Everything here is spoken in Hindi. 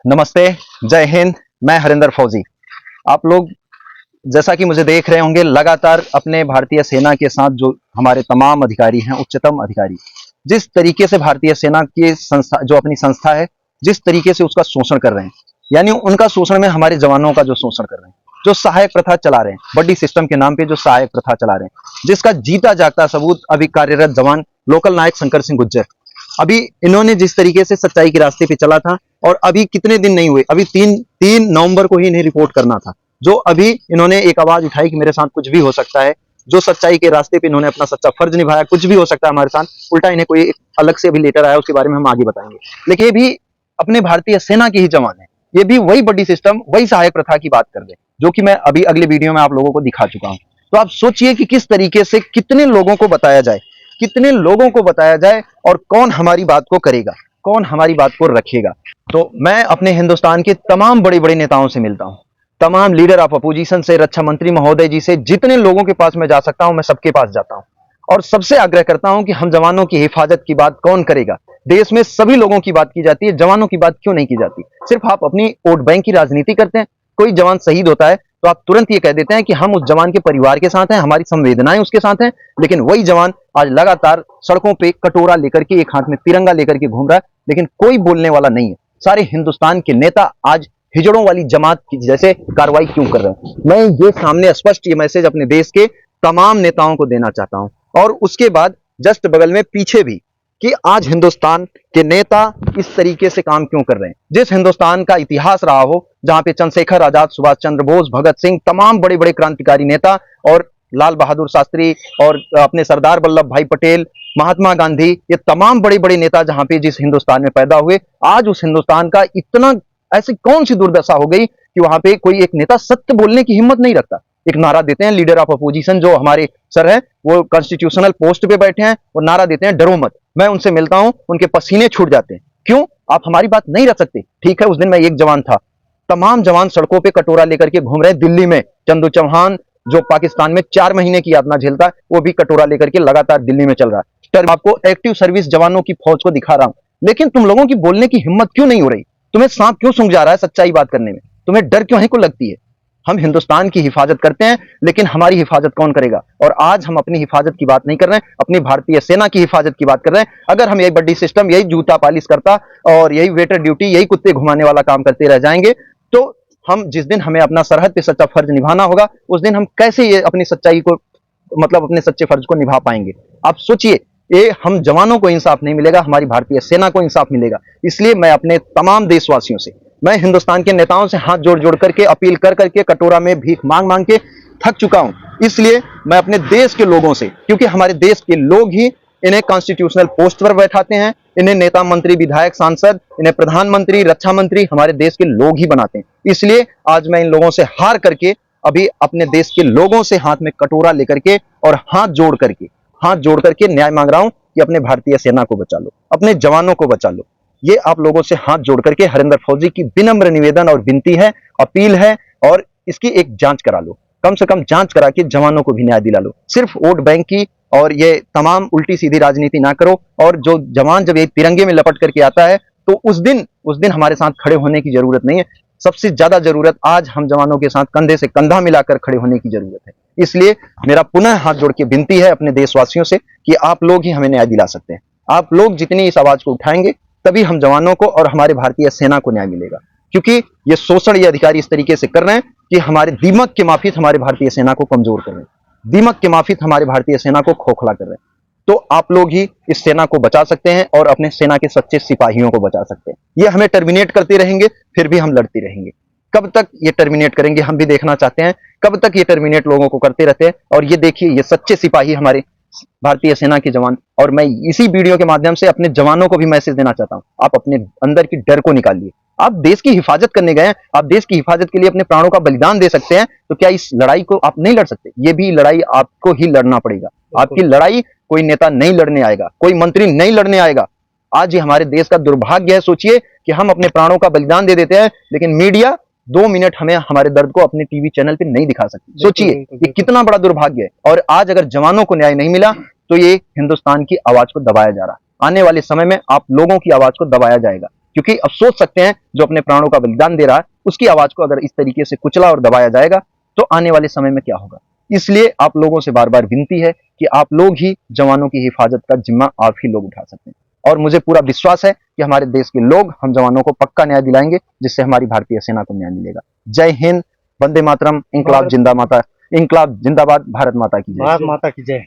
नमस्ते, जय हिंद। मैं हरिंदर फौजी। आप लोग जैसा कि मुझे देख रहे होंगे, लगातार अपने भारतीय सेना के साथ जो हमारे तमाम अधिकारी हैं, उच्चतम अधिकारी, जिस तरीके से भारतीय सेना की संस्था, जो अपनी संस्था है, जिस तरीके से उसका शोषण कर रहे हैं, यानी उनका शोषण में हमारे जवानों का जो शोषण कर रहे हैं, जो सहायक प्रथा चला रहे हैं, बड्डी सिस्टम के नाम पे जो सहायक प्रथा चला रहे हैं, जिसका जीता जागता सबूत अभी कार्यरत जवान लोकल नायक शंकर सिंह गुर्जर, अभी इन्होंने जिस तरीके से सच्चाई के रास्ते पे चला था, और अभी कितने दिन नहीं हुए, अभी तीन नवंबर को ही इन्हें रिपोर्ट करना था, जो अभी इन्होंने एक आवाज उठाई कि मेरे साथ कुछ भी हो सकता है, जो सच्चाई के रास्ते पे इन्होंने अपना सच्चा फर्ज निभाया, कुछ भी हो सकता है हमारे साथ, उल्टा इन्हें कोई अलग से अभी लेटर आया, उसके बारे में हम आगे बताएंगे। लेकिन ये भी अपने भारतीय सेना के ही जवान है, ये भी वही बड्डी सिस्टम, वही सहायक प्रथा की बात कर रहे हैं, जो कि मैं अभी अगले वीडियो में आप लोगों को दिखा चुका हूं। तो आप सोचिए कि किस तरीके से कितने लोगों को बताया जाए, कितने लोगों को बताया जाए, और कौन हमारी बात को करेगा, कौन हमारी बात को रखेगा। तो मैं अपने हिंदुस्तान के तमाम बड़े बड़े नेताओं से मिलता हूं, तमाम लीडर ऑफ अपोजिशन से, रक्षा मंत्री महोदय जी से, जितने लोगों के पास मैं जा सकता हूं मैं सबके पास जाता हूं, और सबसे आग्रह करता हूं कि हम जवानों की हिफाजत की बात कौन करेगा। देश में सभी लोगों की बात की जाती है, जवानों की बात क्यों नहीं की जाती? सिर्फ आप अपनी वोट बैंक की राजनीति करते हैं। कोई जवान शहीद होता है तो आप तुरंत ये कह देते हैं कि हम उस जवान के परिवार के साथ हैं, हमारी संवेदनाएं उसके साथ हैं, लेकिन वही जवान आज लगातार सड़कों पे कटोरा लेकर के, एक हाथ में तिरंगा लेकर के घूम रहा है, लेकिन कोई बोलने वाला नहीं है। सारे हिंदुस्तान के नेता आज हिजड़ों वाली जमात की जैसे कार्रवाई क्यों कर रहे हैं? मैं ये सामने स्पष्ट ये मैसेज अपने देश के तमाम नेताओं को देना चाहता हूं, और उसके बाद जस्ट बगल में पीछे भी, कि आज हिंदुस्तान के नेता इस तरीके से काम क्यों कर रहे हैं। जिस हिंदुस्तान का इतिहास रहा हो, जहां पे चंद्रशेखर आजाद, सुभाष चंद्र बोस, भगत सिंह, तमाम बड़े बड़े क्रांतिकारी नेता, और लाल बहादुर शास्त्री, और अपने सरदार वल्लभ भाई पटेल, महात्मा गांधी, ये तमाम बड़े बड़े नेता जहां पे जिस हिंदुस्तान में पैदा हुए, आज उस हिंदुस्तान का इतना, ऐसी कौन सी दुर्दशा हो गई कि वहां पे कोई एक नेता सत्य बोलने की हिम्मत नहीं रखता। एक नारा देते हैं लीडर ऑफ अपोजिशन, जो हमारे सर है, वो कॉन्स्टिट्यूशनल पोस्ट पे बैठे हैं, और नारा देते हैं डरो मत। मैं उनसे मिलता हूं, उनके पसीने छूट जाते हैं। क्यों? आप हमारी बात नहीं रख सकते? ठीक है, उस दिन मैं एक जवान था, तमाम जवान सड़कों पे कटोरा लेकर के घूम रहे हैं। दिल्ली में चंदू चौहान, जो पाकिस्तान में 4 महीने की यातना झेलता है, वो भी कटोरा लेकर के लगातार दिल्ली में चल रहा है। आपको एक्टिव सर्विस जवानों की फौज को दिखा रहा हूं, लेकिन तुम लोगों की बोलने की हिम्मत क्यों नहीं हो रही? तुम्हें सांप क्यों सूंघ जा रहा है सच्चाई बात करने में? तुम्हें डर क्यों है को लगती है? हम हिंदुस्तान की हिफाजत करते हैं, लेकिन हमारी हिफाजत कौन करेगा? और आज हम अपनी हिफाजत की बात नहीं कर रहे हैं, अपनी भारतीय सेना की हिफाजत की बात कर रहे हैं। अगर हम यही बड्डी सिस्टम, यही जूता पालिश करता, और यही वेटर ड्यूटी, यही कुत्ते घुमाने वाला काम करते रह जाएंगे, तो हम जिस दिन हमें अपना सरहद पे सच्चा फर्ज निभाना होगा, उस दिन हम कैसे ये अपनी सच्चाई को, मतलब अपने सच्चे फर्ज को निभा पाएंगे? आप सोचिए, ये हम जवानों को इंसाफ नहीं मिलेगा, हमारी भारतीय सेना को इंसाफ मिलेगा। इसलिए मैं अपने तमाम देशवासियों से, मैं हिंदुस्तान के नेताओं से हाथ जोड़ जोड़ करके, अपील कर करके, कटोरा में भीख मांग मांग के थक चुका हूं। इसलिए मैं अपने देश के लोगों से, क्योंकि हमारे देश के लोग ही इन्हें कॉन्स्टिट्यूशनल पोस्ट पर बैठाते हैं, इन्हें नेता, मंत्री, विधायक, सांसद, इन्हें प्रधानमंत्री, रक्षा मंत्री हमारे देश के लोग ही बनाते हैं। इसलिए आज मैं इन लोगों से हार करके अभी अपने देश के लोगों से हाथ में कटोरा लेकर के और हाथ जोड़ करके न्याय मांग रहा हूं कि अपने भारतीय सेना को बचा लो, अपने जवानों को बचा लो। ये आप लोगों से हाथ जोड़ करके हरिंदर फौजी की विनम्र निवेदन और विनती है, अपील है, और इसकी एक जांच करा लो। कम से कम जांच करा के जवानों को भी न्याय दिला लो। सिर्फ वोट बैंक की और ये तमाम उल्टी सीधी राजनीति ना करो। और जो जवान जब ये तिरंगे में लपट करके आता है, तो उस दिन हमारे साथ खड़े होने की जरूरत नहीं है। सबसे ज्यादा जरूरत आज हम जवानों के साथ कंधे से कंधा मिलाकर खड़े होने की जरूरत है। इसलिए मेरा पुनः हाथ जोड़ के विनती है अपने देशवासियों से कि आप लोग ही हमें न्याय दिला सकते हैं। आप लोग जितनी इस आवाज को उठाएंगे, तभी हम जवानों को और हमारे भारतीय सेना को न्याय मिलेगा। क्योंकि ये शोषण, ये अधिकारी इस तरीके से कर रहे हैं कि हमारे दीमक के माफिक हमारे भारतीय सेना को कमजोर कर रहे हैं, दीमक के माफिक हमारे भारतीय सेना को खोखला कर रहे हैं। तो आप लोग ही इस सेना को बचा सकते हैं और अपने सेना के सच्चे सिपाहियों को बचा सकते हैं। ये हमें टर्मिनेट करते रहेंगे, फिर भी हम लड़ते रहेंगे। कब तक ये टर्मिनेट करेंगे, हम भी देखना चाहते हैं। कब तक ये टर्मिनेट लोगों को करते रहते हैं। और ये देखिए, ये सच्चे सिपाही हमारे भारतीय सेना के जवान। और मैं इसी वीडियो के माध्यम से अपने जवानों को भी मैसेज देना चाहता हूं, आप अपने अंदर की डर को निकालिए। आप देश की हिफाजत करने गए हैं, आप देश की हिफाजत के लिए अपने प्राणों का बलिदान दे सकते हैं, तो क्या इस लड़ाई को आप नहीं लड़ सकते? ये भी लड़ाई आपको ही लड़ना पड़ेगा। आपकी लड़ाई कोई नेता नहीं लड़ने आएगा, कोई मंत्री नहीं लड़ने आएगा। आज ये हमारे देश का दुर्भाग्य है। सोचिए कि हम अपने प्राणों का बलिदान दे देते हैं, लेकिन मीडिया 2 मिनट हमें हमारे दर्द को अपने टीवी चैनल पे नहीं दिखा सकती। सोचिए ये कितना बड़ा दुर्भाग्य है। और आज अगर जवानों को न्याय नहीं मिला, तो ये हिंदुस्तान की आवाज को दबाया जा रहा है। आने वाले समय में आप लोगों की आवाज को दबाया जाएगा, क्योंकि अब सोच सकते हैं जो अपने प्राणों का बलिदान दे रहा है उसकी आवाज को अगर इस तरीके से कुचला और दबाया जाएगा तो आने वाले समय में क्या होगा। इसलिए आप लोगों से बार बार विनती है कि आप लोग ही जवानों की हिफाजत का जिम्मा आप ही लोग उठा सकते हैं, और मुझे पूरा विश्वास है कि हमारे देश के लोग हम जवानों को पक्का न्याय दिलाएंगे, जिससे हमारी भारतीय सेना को न्याय मिलेगा। जय हिंद, वंदे मातरम, इंकलाब जिंदाबाद, भारत माता की जय। भारत माता की जय।